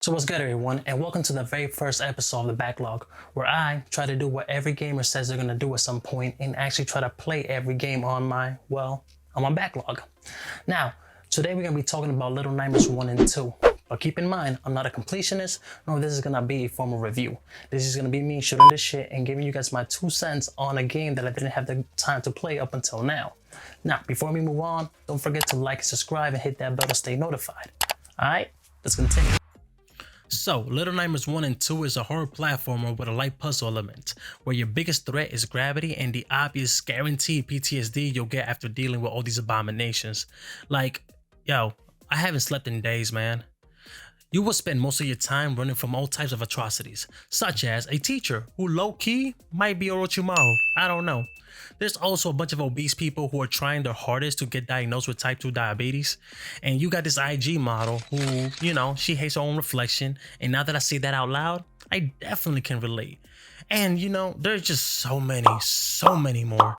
So what's good, everyone, and welcome to the very first episode of the Backlog, where I try to do what every gamer says they're gonna do at some point and actually try to play every game on my backlog. Now, today we're gonna be talking about Little Nightmares 1 and 2. But keep in mind, I'm not a completionist, nor this is gonna be a formal review. This is gonna be me shooting this shit and giving you guys my 2 cents on a game that I didn't have the time to play up until now. Now, before we move on, don't forget to like and subscribe and hit that bell to stay notified. Alright, let's continue. So, Little Nightmares 1 and 2 is a horror platformer with a light puzzle element, where your biggest threat is gravity and the obvious guaranteed PTSD you'll get after dealing with all these abominations. Like, yo, I haven't slept in days, man. You will spend most of your time running from all types of atrocities, such as a teacher who low-key might be Orochimaru, I don't know. There's also a bunch of obese people who are trying their hardest to get diagnosed with type 2 diabetes. And you got this IG model who, she hates her own reflection. And now that I say that out loud, I definitely can relate. And there's just so many more.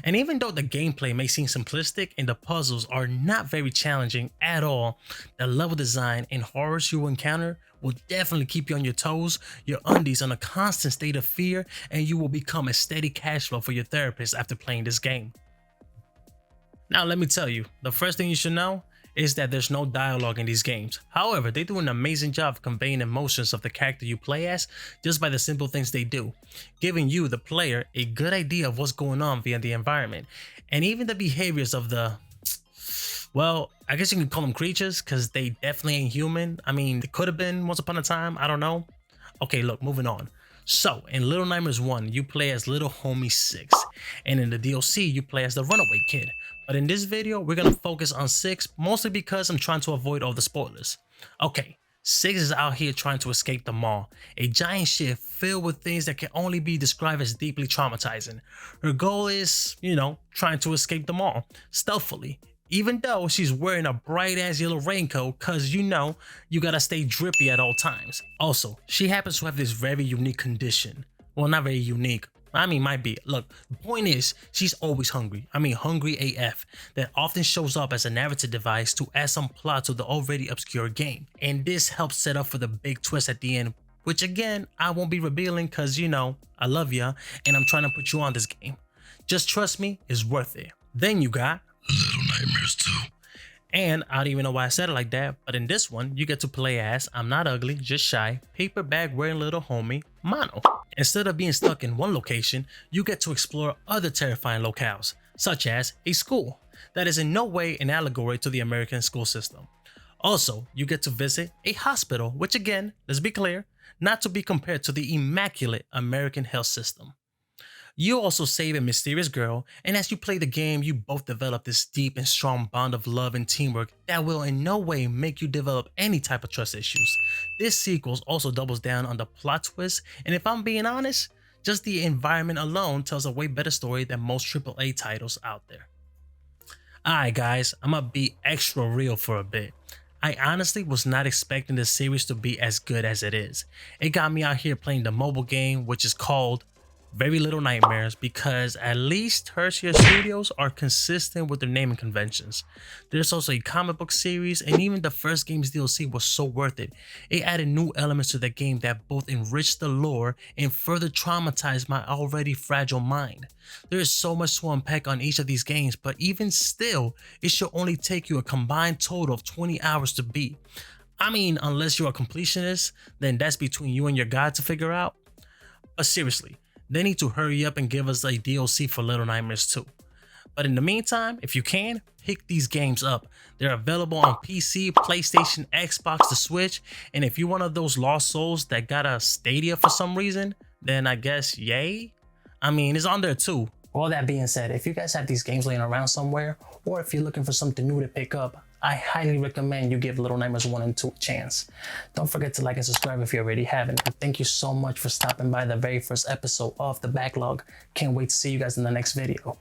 And even though the gameplay may seem simplistic and the puzzles are not very challenging at all, the level design and horrors you will encounter will definitely keep you on your toes, your undies on a constant state of fear, and you will become a steady cash flow for your therapist after playing this game. Now let me tell you, the first thing you should know is that there's no dialogue in these games. However, they do an amazing job of conveying emotions of the character you play as just by the simple things they do, giving you, the player, a good idea of what's going on via the environment, and even the behaviors of the, well, I guess you can call them creatures because they definitely ain't human. I mean, they could have been once upon a time, I don't know. Okay, look, moving on. So, in Little Nightmares 1, you play as little homie 6, and in the DLC, you play as the runaway kid. But in this video, we're gonna focus on 6, mostly because I'm trying to avoid all the spoilers. Okay, 6 is out here trying to escape the mall, a giant ship filled with things that can only be described as deeply traumatizing. Her goal is, trying to escape the mall, stealthily, even though she's wearing a bright ass yellow raincoat cause you gotta stay drippy at all times. Also, she happens to have this very unique condition. Well, not very unique. I mean, might be. Look, the point is, she's always hungry. I mean, hungry AF. That often shows up as a narrative device to add some plot to the already obscure game. And this helps set up for the big twist at the end, which again, I won't be revealing cause I love ya and I'm trying to put you on this game. Just trust me, it's worth it. Then you got Little Nightmares 2. And I don't even know why I said it like that, but in this one, you get to play as, I'm not ugly, just shy, paper bag wearing little homie, Mono. Instead of being stuck in one location, you get to explore other terrifying locales, such as a school that is in no way an allegory to the American school system. Also, you get to visit a hospital, which again, let's be clear, not to be compared to the immaculate American health system. You also save a mysterious girl, and as you play the game, you both develop this deep and strong bond of love and teamwork that will in no way make you develop any type of trust issues. This sequel also doubles down on the plot twist, and if I'm being honest, just the environment alone tells a way better story than most AAA titles out there. Alright guys, I'm gonna be extra real for a bit. I honestly was not expecting this series to be as good as it is. It got me out here playing the mobile game, which is called Very Little Nightmares, because at least Hershey Studios are consistent with their naming conventions. There's also a comic book series, and even the first game's DLC was so worth it. It added new elements to the game that both enriched the lore and further traumatized my already fragile mind. There is so much to unpack on each of these games, but even still, it should only take you a combined total of 20 hours to beat. I mean, unless you're a completionist, then that's between you and your god to figure out. But seriously, they need to hurry up and give us a DLC for Little Nightmares 2. But in the meantime, if you can, pick these games up. They're available on PC, PlayStation, Xbox, the Switch, and if you're one of those lost souls that got a Stadia for some reason, then I guess yay? I mean, it's on there too. All that being said, if you guys have these games laying around somewhere, or if you're looking for something new to pick up, I highly recommend you give Little Nightmares 1 and 2 a chance. Don't forget to like and subscribe if you already haven't. And thank you so much for stopping by the very first episode of The Backlog. Can't wait to see you guys in the next video.